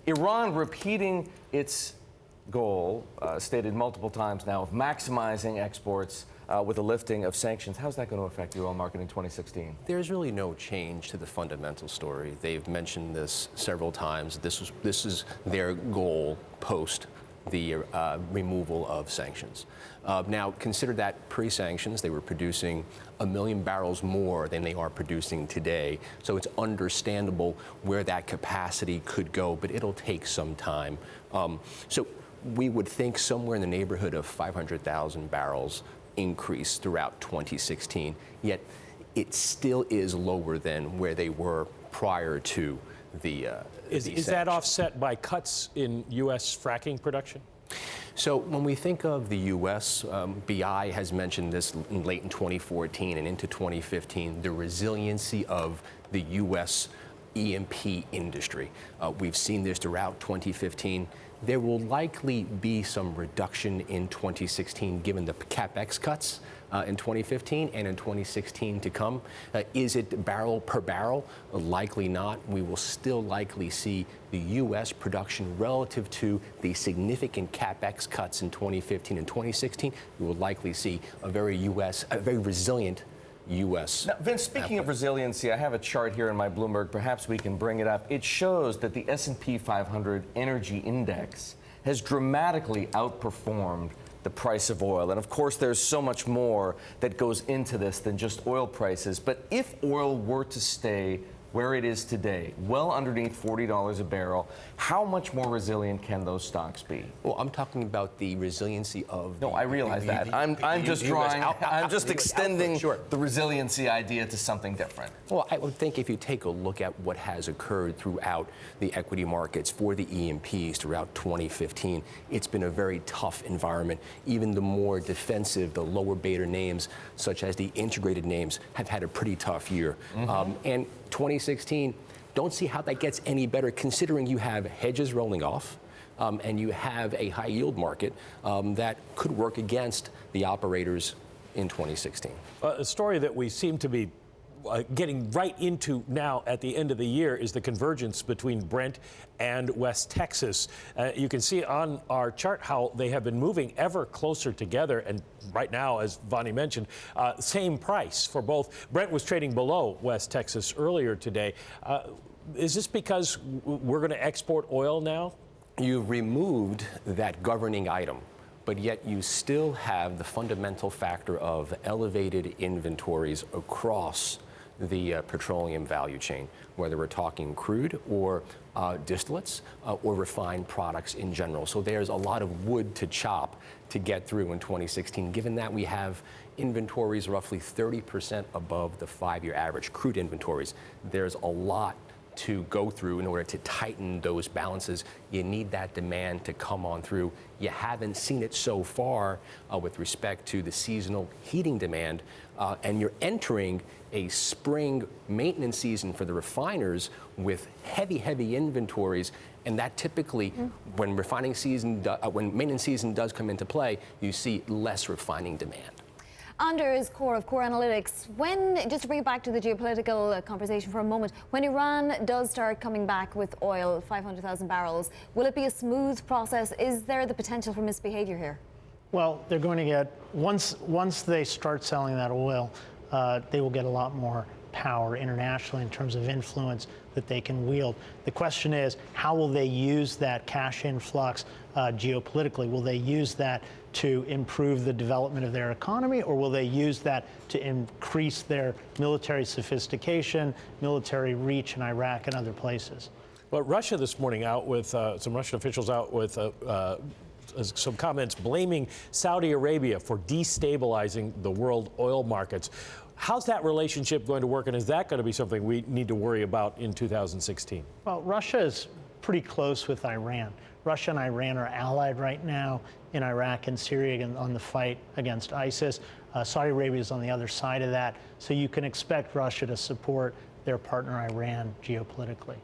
Iran repeating its goal, stated multiple times now, of maximizing exports with the lifting of sanctions. How's that going to affect the oil market in 2016? There's really no change to the fundamental story. They've mentioned this several times. This is their goal post the removal of sanctions. Now, consider that pre-sanctions, they were producing 1 million barrels more than they are producing today. So it's understandable where that capacity could go, but it'll take some time. So we would think somewhere in the neighborhood of 500,000 barrels increase throughout 2016, yet it still is lower than where they were prior to the Is that offset by cuts in U.S. fracking production? So when we think of the U.S., BI has mentioned this late in 2014 and into 2015, the resiliency of the U.S. E&P industry. We've seen this throughout 2015. There will likely be some reduction in 2016 given the CapEx cuts in 2015 and in 2016 to come. Is it barrel per barrel? Likely not. We will still likely see the U.S. production relative to the significant CapEx cuts in 2015 and 2016. We will likely see a very resilient U.S. Now, Vince, speaking of resiliency, I have a chart here in my Bloomberg. Perhaps we can bring it up. It shows that the S&P 500 Energy Index has dramatically outperformed the price of oil. And of course, there's so much more that goes into this than just oil prices. But if oil were to stay where it is today, well underneath $40 a barrel, how much more resilient can those stocks be? Well, I'm talking about the resiliency of. No, I realize that. I'm just extending the resiliency idea to something different. Well, I would think if you take a look at what has occurred throughout the equity markets for the E&Ps throughout 2015, it's been a very tough environment. Even the more defensive, the lower beta names, such as the integrated names, have had a pretty tough year. And 2016, don't see how that gets any better considering you have hedges rolling off and you have a high yield market that could work against the operators in 2016. A story that we seem to be getting right into now at the end of the year is the convergence between Brent and West Texas. You can see on our chart how they have been moving ever closer together, and right now, as Vonnie mentioned, same price for both. Brent was trading below West Texas earlier today. Is this because we're going to export oil now? You've removed that governing item, but yet you still have the fundamental factor of elevated inventories across the petroleum value chain, whether we're talking crude or distillates or refined products in general. So there's a lot of wood to chop to get through in 2016, given that we have inventories roughly 30% above the 5-year average, crude inventories. There's a lot to go through in order to tighten those balances. You need that demand to come on through. You haven't seen it so far with respect to the seasonal heating demand, and you're entering a spring maintenance season for the refiners with heavy inventories, and that typically, when when maintenance season does come into play, you see less refining demand. Anders Corr of Corr Analytics, just to bring it back to the geopolitical conversation for a moment, when Iran does start coming back with oil, 500,000 barrels, will it be a smooth process? Is there the potential for misbehavior here? Well, they're going to get, once they start selling that oil, they will get a lot more power internationally in terms of influence that they can wield. The question is, how will they use that cash influx geopolitically? Will they use that to improve the development of their economy, or will they use that to increase their military sophistication, military reach in Iraq and other places? Well, Russia this morning out with some Russian officials out with some comments blaming Saudi Arabia for destabilizing the world oil markets. How's that relationship going to work, and is that going to be something we need to worry about in 2016? Well, Russia is pretty close with Iran. Russia and Iran are allied right now in Iraq and Syria on the fight against ISIS. Saudi Arabia is on the other side of that, so you can expect Russia to support their partner Iran geopolitically.